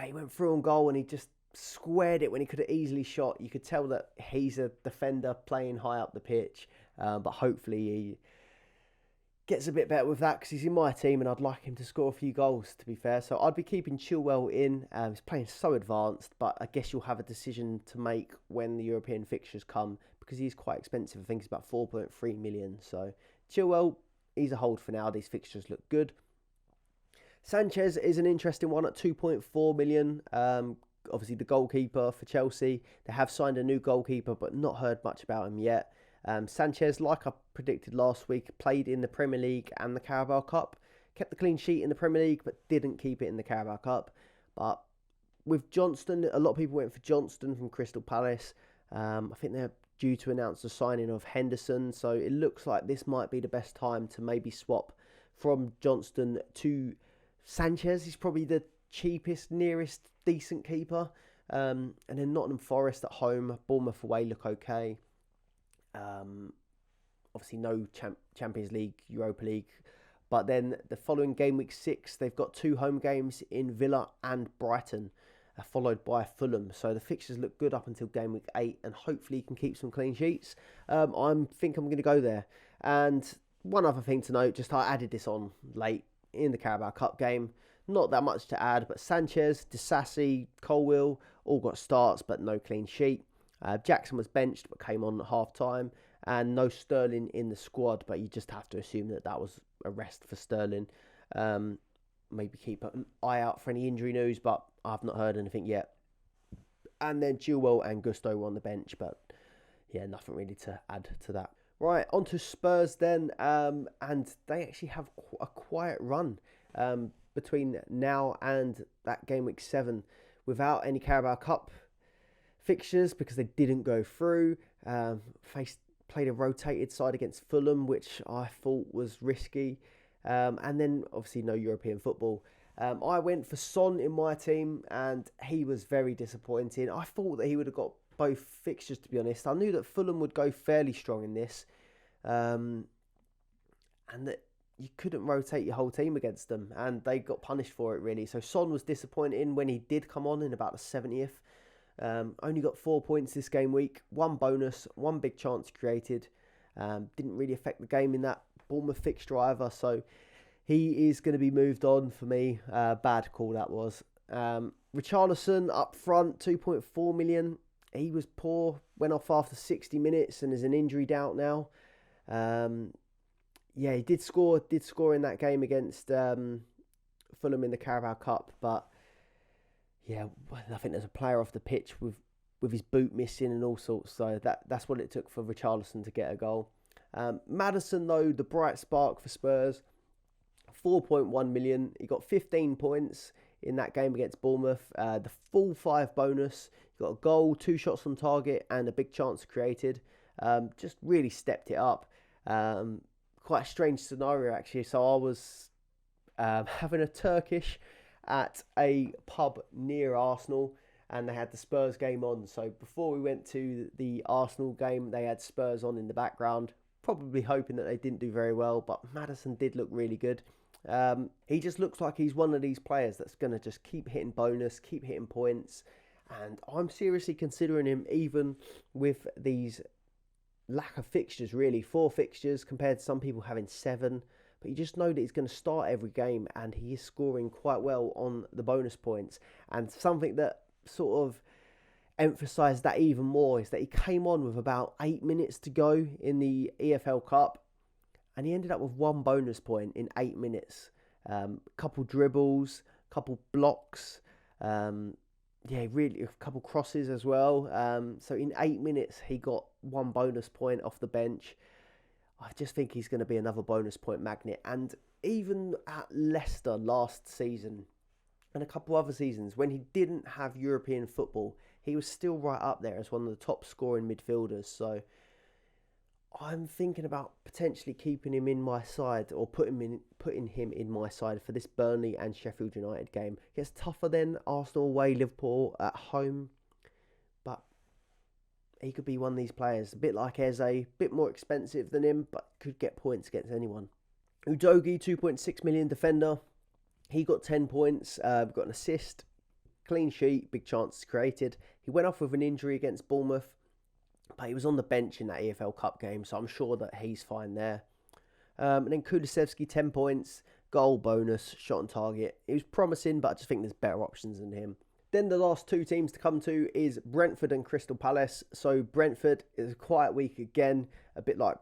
he went through on goal and he just squared it when he could have easily shot. You could tell that he's a defender playing high up the pitch. But hopefully he gets a bit better with that because he's in my team and I'd like him to score a few goals, to be fair. So I'd be keeping Chilwell in. He's playing so advanced, but I guess you'll have a decision to make when the European fixtures come because he's quite expensive. I think he's about 4.3 million. So Chilwell, he's a hold for now. These fixtures look good. Sanchez is an interesting one at 2.4 million. Obviously the goalkeeper for Chelsea. They have signed a new goalkeeper, but not heard much about him yet. Sanchez, like I predicted last week, played in the Premier League and the Carabao Cup. Kept the clean sheet in the Premier League, but didn't keep it in the Carabao Cup. But with Johnston, a lot of people went for Johnston from Crystal Palace. I think they're due to announce the signing of Henderson. So it looks like this might be the best time to maybe swap from Johnston to Sanchez. He's probably the cheapest, nearest decent keeper. And then Nottingham Forest at home, Bournemouth away look okay. Obviously no Champions League, Europa League, but then the following game week 6 they've got 2 home games in Villa and Brighton, followed by Fulham. So the fixtures look good up until game week 8 and hopefully he can keep some clean sheets. I think I'm going to go there. And one other thing to note, just I added this on late in the Carabao Cup game, not that much to add, but Sanchez, Disasi, Colwill all got starts but no clean sheet. Jackson was benched but came on at half time, and no Sterling in the squad, but you just have to assume that was a rest for Sterling. Maybe keep an eye out for any injury news, but I've not heard anything yet. And then Chilwell and Gusto were on the bench, but yeah, nothing really to add to that. Right, on to Spurs then, and they actually have a quiet run between now and that game week 7 without any Carabao Cup fixtures because they didn't go through. Played a rotated side against Fulham, which I thought was risky. And then obviously no European football. I went for Son in my team and he was very disappointing. I thought that he would have got both fixtures, to be honest. I knew that Fulham would go fairly strong in this. And that you couldn't rotate your whole team against them. And they got punished for it, really. So Son was disappointing when he did come on in about the 70th. Only got 4 points this game week, 1 bonus, 1 big chance created. Didn't really affect the game in that Bournemouth fixture either, so he is going to be moved on for me. Bad call that was. Richarlison up front, 2.4 million. He was poor, went off after 60 minutes and is an injury doubt now. Yeah, he did score in that game against Fulham in the Carabao Cup, but yeah, I think there's a player off the pitch with his boot missing and all sorts. So that's what it took for Richarlison to get a goal. Maddison, though, the bright spark for Spurs, 4.1 million. He got 15 points in that game against Bournemouth. The full 5 bonus. He got a goal, 2 shots on target and a big chance created. Just really stepped it up. Quite a strange scenario, actually. So I was having a Turkish at a pub near Arsenal, and they had the Spurs game on. So before we went to the Arsenal game, they had Spurs on in the background, probably hoping that they didn't do very well, but Maddison did look really good. He just looks like he's one of these players that's going to just keep hitting bonus, keep hitting points, and I'm seriously considering him even with these lack of fixtures, really. 4 fixtures compared to some people having 7. But you just know that he's going to start every game, and he is scoring quite well on the bonus points. And something that sort of emphasised that even more is that he came on with about 8 minutes to go in the EFL Cup, and he ended up with 1 bonus point in 8 minutes. Couple dribbles, couple blocks, really a couple crosses as well. So in 8 minutes, he got 1 bonus point off the bench. I just think he's going to be another bonus point magnet. And even at Leicester last season and a couple other seasons, when he didn't have European football, he was still right up there as one of the top scoring midfielders. So I'm thinking about potentially keeping him in my side, or putting him in my side for this Burnley and Sheffield United game. It gets tougher than Arsenal away, Liverpool at home, but he could be one of these players, a bit like Eze, a bit more expensive than him, but could get points against anyone. Udogie, 2.6 million defender. He got 10 points, got an assist, clean sheet, big chances created. He went off with an injury against Bournemouth, but he was on the bench in that EFL Cup game, so I'm sure that he's fine there. And then Kulusevski, 10 points, goal, bonus, shot on target. He was promising, but I just think there's better options than him. Then the last 2 teams to come to is Brentford and Crystal Palace. So Brentford is a quiet week again, a bit like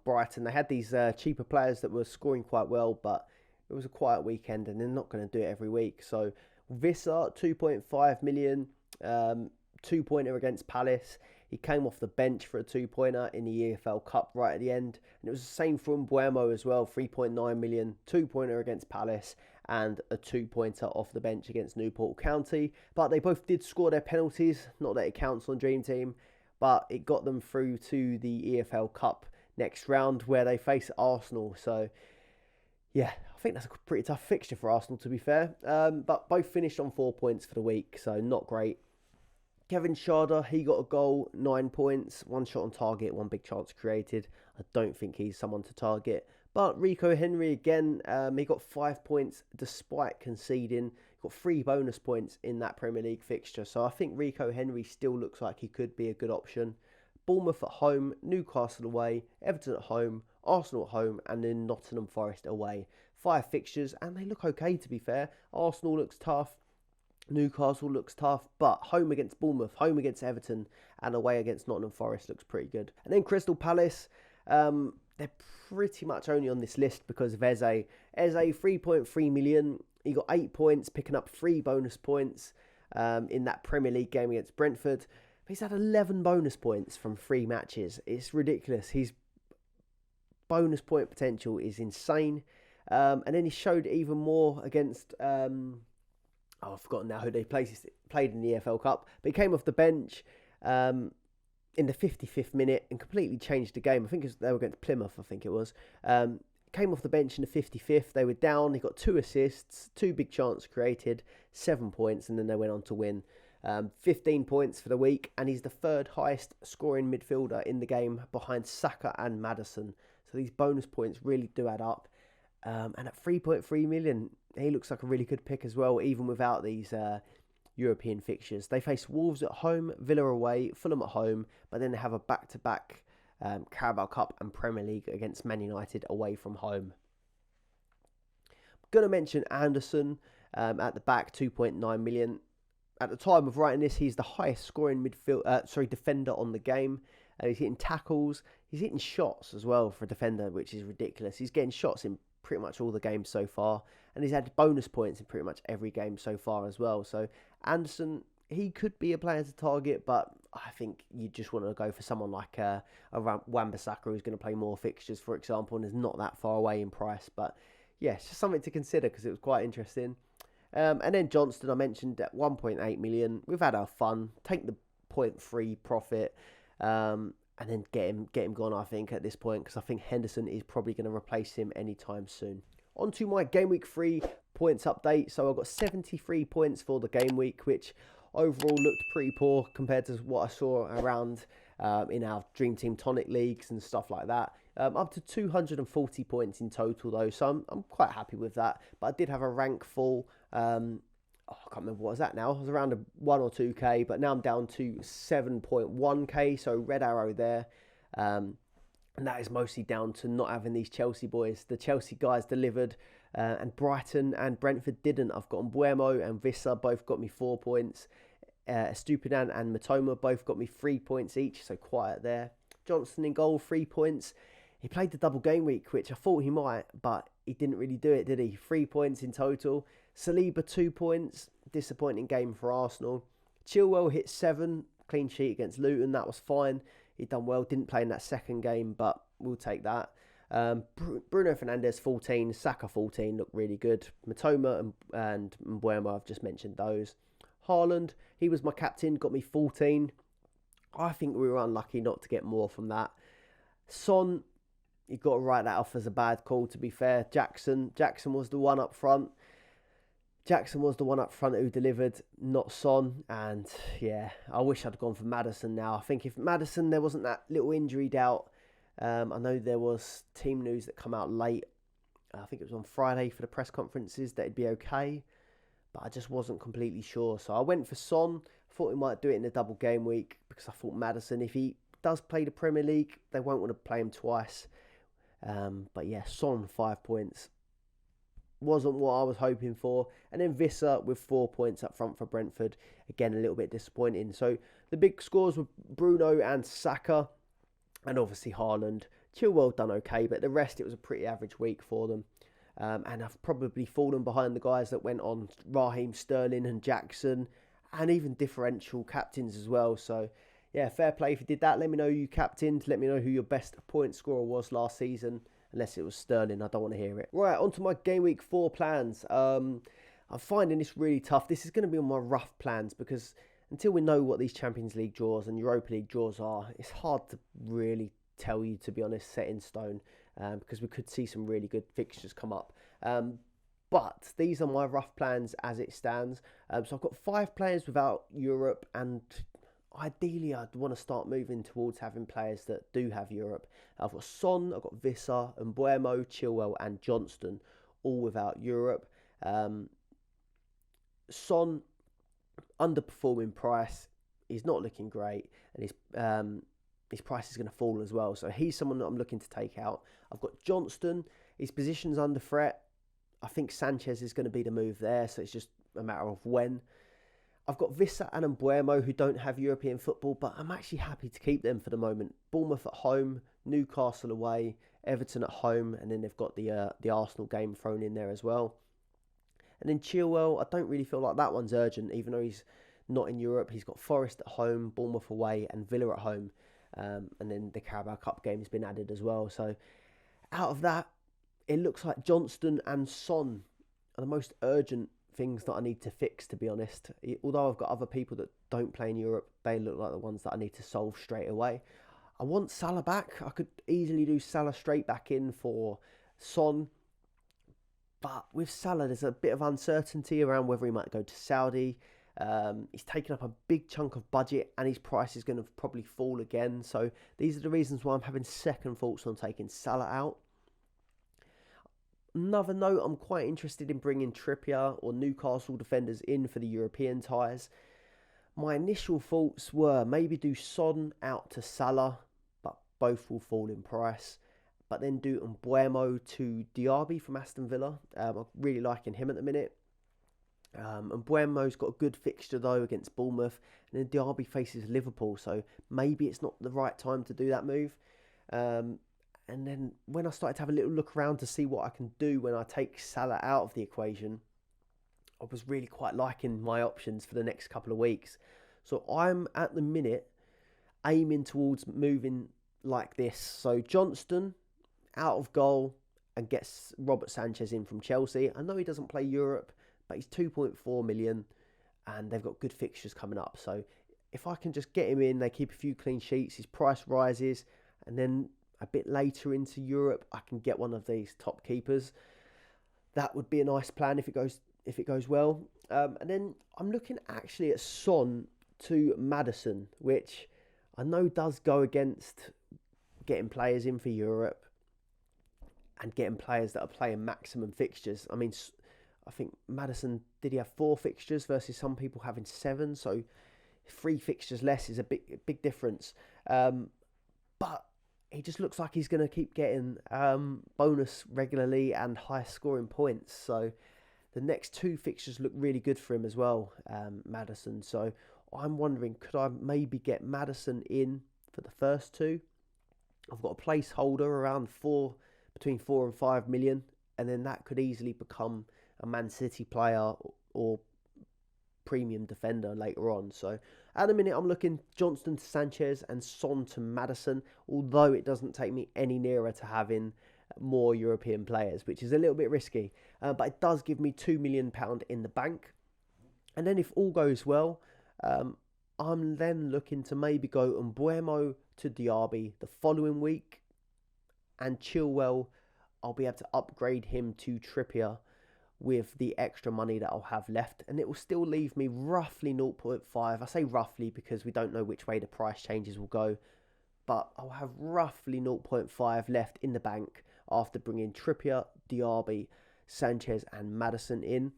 Brighton. They had these cheaper players that were scoring quite well, but it was a quiet weekend and they're not going to do it every week. So Vissa, 2.5 million, 2-pointer against Palace. He came off the bench for a 2-pointer in the EFL Cup right at the end. And it was the same for Mbuemo as well, 3.9 million, 2-pointer against Palace, and a 2-pointer off the bench against Newport County. But they both did score their penalties. Not that it counts on Dream Team, but it got them through to the EFL Cup next round where they face Arsenal. So, yeah, I think that's a pretty tough fixture for Arsenal, to be fair. But both finished on 4 points for the week, so not great. Kevin Schade, he got a goal, 9 points, 1 shot on target, 1 big chance created. I don't think he's someone to target. But Rico Henry, again, he got 5 points despite conceding. He got 3 bonus points in that Premier League fixture. So I think Rico Henry still looks like he could be a good option. Bournemouth at home, Newcastle away, Everton at home, Arsenal at home, and then Nottingham Forest away. 5 fixtures, and they look okay, to be fair. Arsenal looks tough. Newcastle looks tough, but home against Bournemouth, home against Everton, and away against Nottingham Forest looks pretty good. And then Crystal Palace, they're pretty much only on this list because of Eze. Eze, 3.3 million. He got 8 points, picking up 3 bonus points in that Premier League game against Brentford. But he's had 11 bonus points from 3 matches. It's ridiculous. His bonus point potential is insane. And then he showed even more against... I've forgotten now who they played in the EFL Cup. But he came off the bench in the 55th minute and completely changed the game. I think they were against Plymouth, I think it was. Came off the bench in the 55th. They were down. He got 2 assists, 2 big chances created, 7 points, and then they went on to win. 15 points for the week, and he's the 3rd highest scoring midfielder in the game behind Saka and Maddison. So these bonus points really do add up. And at 3.3 million, he looks like a really good pick as well, even without these European fixtures. They face Wolves at home, Villa away, Fulham at home, but then they have a back-to-back Carabao Cup and Premier League against Man United away from home. I'm going to mention Anderson at the back, 2.9 million. At the time of writing this, he's the highest scoring defender on the game. He's hitting tackles, he's hitting shots as well for a defender, which is ridiculous. He's getting shots in pretty much all the games so far, and he's had bonus points in pretty much every game so far as well. So Anderson, he could be a player to target, but I think you just want to go for someone like a Wan-Bissaka who's going to play more fixtures, for example, and is not that far away in price. But yeah, it's just something to consider because it was quite interesting. And then Johnston, I mentioned at 1.8 million. We've had our fun. Take the 0.3 profit. And and then get him gone, I think, at this point, because I think Henderson is probably going to replace him anytime soon. On to my Game Week 3 points update. So I've got 73 points for the Game Week, which overall looked pretty poor compared to what I saw around in our Dream Team Tonic Leagues and stuff like that. Up to 240 points in total, though, so I'm quite happy with that. But I did have a rank fall. I can't remember what was that now. I was around 1 or 2k, but now I'm down to 7.1k, so red arrow there. And that is mostly down to not having these Chelsea boys. The Chelsea guys delivered, and Brighton and Brentford didn't. I've got Mbuemo and Vissa, both got me 4 points. Estupiñán and Matoma both got me 3 points each, so quiet there. Johnson in goal, 3 points. He played the double game week, which I thought he might, but he didn't really do it, did he? 3 points in total. Saliba, 2 points. Disappointing game for Arsenal. Chilwell hit 7, clean sheet against Luton. That was fine. He'd done well. Didn't play in that second game, but we'll take that. Bruno Fernandes, 14. Saka, 14. Looked really good. Matoma and Mbuemo, I've just mentioned those. Haaland, he was my captain, got me 14. I think we were unlucky not to get more from that. Son, you've got to write that off as a bad call, to be fair. Jackson was the one up front. Who delivered, not Son. And yeah, I wish I'd gone for Maddison now. I think if Maddison, there wasn't that little injury doubt. I know there was team news that come out late. I think it was on Friday for the press conferences that it'd be okay. But I just wasn't completely sure. So I went for Son. Thought he might do it in the double game week because I thought Maddison, if he does play the Premier League, they won't want to play him twice. But yeah, Son, 5 points. Wasn't what I was hoping for. And then Vissa with 4 points up front for Brentford. Again, a little bit disappointing. So the big scores were Bruno and Saka. And obviously Haaland. Chilwell done okay, but the rest, it was a pretty average week for them. And I've probably fallen behind the guys that went on Raheem Sterling and Jackson. And even differential captains as well. So yeah, fair play if you did that. Let me know who you captained. Let me know who your best point scorer was last season. Unless it was Sterling, I don't want to hear it. Right, on to my Game Week 4 plans. I'm finding this really tough. This is going to be on my rough plans because until we know what these Champions League draws and Europa League draws are, it's hard to really tell you, to be honest, set in stone, because we could see some really good fixtures come up. But these are my rough plans as it stands. So I've got 5 players without Europe, and ideally I'd want to start moving towards having players that do have Europe. I've got Son, I've got Vissa, Mbuemo, Chilwell and Johnston, all without Europe. Son, underperforming price. He's not looking great, and his price is going to fall as well. So he's someone that I'm looking to take out. I've got Johnston. His position's under threat. I think Sanchez is going to be the move there, so it's just a matter of when. I've got Vissa and Mbuemo who don't have European football, but I'm actually happy to keep them for the moment. Bournemouth at home, Newcastle away, Everton at home, and then they've got the Arsenal game thrown in there as well. And then Chilwell, I don't really feel like that one's urgent, even though he's not in Europe. He's got Forest at home, Bournemouth away, and Villa at home. And then the Carabao Cup game has been added as well. So out of that, it looks like Johnston and Son are the most urgent things that I need to fix, to be honest. Although I've got other people that don't play in Europe, they look like the ones that I need to solve straight away. I want Salah back. I could easily do Salah straight back in for Son. But with Salah, there's a bit of uncertainty around whether he might go to Saudi. He's taken up a big chunk of budget and his price is going to probably fall again. So these are the reasons why I'm having second thoughts on taking Salah out. Another note, I'm quite interested in bringing Trippier or Newcastle defenders in for the European ties. My initial thoughts were maybe do Son out to Salah, but both will fall in price. But then do Mbuemo to Diaby from Aston Villa. I'm really liking him at the minute. Mbuemo's got a good fixture though against Bournemouth. And then Diaby faces Liverpool, so maybe it's not the right time to do that move. And then when I started to have a little look around to see what I can do when I take Salah out of the equation, I was really quite liking my options for the next couple of weeks. So I'm at the minute aiming towards moving like this. So Johnston out of goal and gets Robert Sanchez in from Chelsea. I know he doesn't play Europe, but he's 2.4 million and they've got good fixtures coming up. So if I can just get him in, they keep a few clean sheets, his price rises, and then a bit later into Europe, I can get one of these top keepers. That would be a nice plan if it goes well. And then I'm looking actually at Son to Maddison, which I know does go against getting players in for Europe and getting players that are playing maximum fixtures. I mean, I think Maddison, did he have 4 fixtures versus some people having 7? So 3 fixtures less is a big difference. But he just looks like he's going to keep getting bonus regularly and high scoring points. So the next 2 fixtures look really good for him as well, Maddison. So I'm wondering, could I maybe get Maddison in for the first 2? I've got a placeholder around between 4 and 5 million, and then that could easily become a Man City player or premium defender later on. So at the minute, I'm looking Johnston to Sanchez and Son to Maddison, although it doesn't take me any nearer to having more European players, which is a little bit risky. But it does give me £2 million in the bank. And then if all goes well, I'm then looking to maybe go Mbuemo to Diaby the following week. And Chilwell, I'll be able to upgrade him to Trippier with the extra money that I'll have left, and it will still leave me roughly 0.5. I say roughly because we don't know which way the price changes will go, but I'll have roughly 0.5 left in the bank after bringing Trippier, Diaby, Sanchez and Maddison in.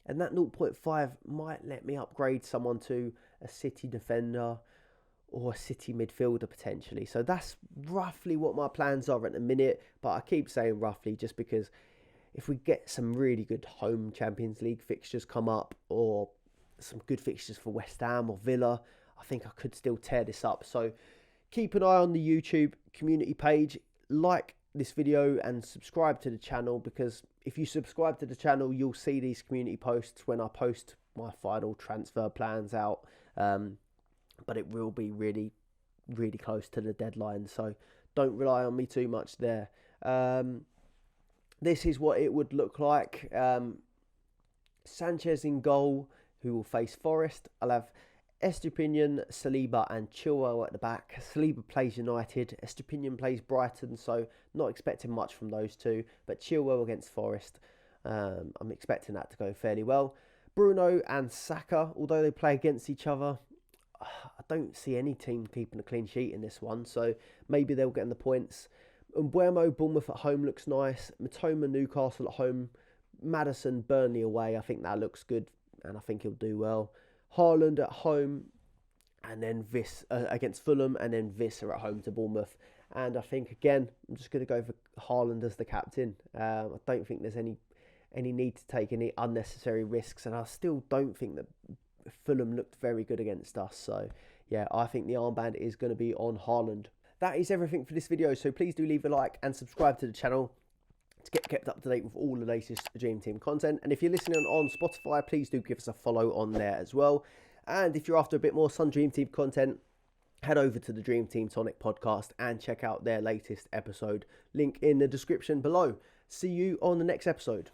And that 0.5 might let me upgrade someone to a City defender or a City midfielder potentially. So that's roughly what my plans are at the minute, but I keep saying roughly just because if we get some really good home Champions League fixtures come up, or some good fixtures for West Ham or Villa, I think I could still tear this up. So keep an eye on the YouTube community page, like this video and subscribe to the channel, because if you subscribe to the channel, you'll see these community posts when I post my final transfer plans out. But it will be really, really close to the deadline, so don't rely on me too much there. This is what it would look like. Sanchez in goal, who will face Forest. I'll have Estupinian, Saliba and Chilwell at the back. Saliba plays United. Estupinian plays Brighton, so not expecting much from those two. But Chilwell against Forest, I'm expecting that to go fairly well. Bruno and Saka, although they play against each other, I don't see any team keeping a clean sheet in this one, so maybe they'll get in the points. Mbuemo, Bournemouth at home looks nice. Matoma, Newcastle at home. Maddison, Burnley away. I think that looks good, and I think he'll do well. Haaland at home, and then against Fulham, and then Visser at home to Bournemouth. And I think, again, I'm just going to go for Haaland as the captain. I don't think there's any need to take any unnecessary risks, and I still don't think that Fulham looked very good against us. So, yeah, I think the armband is going to be on Haaland. That is everything for this video, so please do leave a like and subscribe to the channel to get kept up to date with all the latest Dream Team content. And if you're listening on Spotify, please do give us a follow on there as well. And if you're after a bit more Sun Dream Team content, head over to the Dream Team Tonic podcast and check out their latest episode. Link in the description below. See you on the next episode.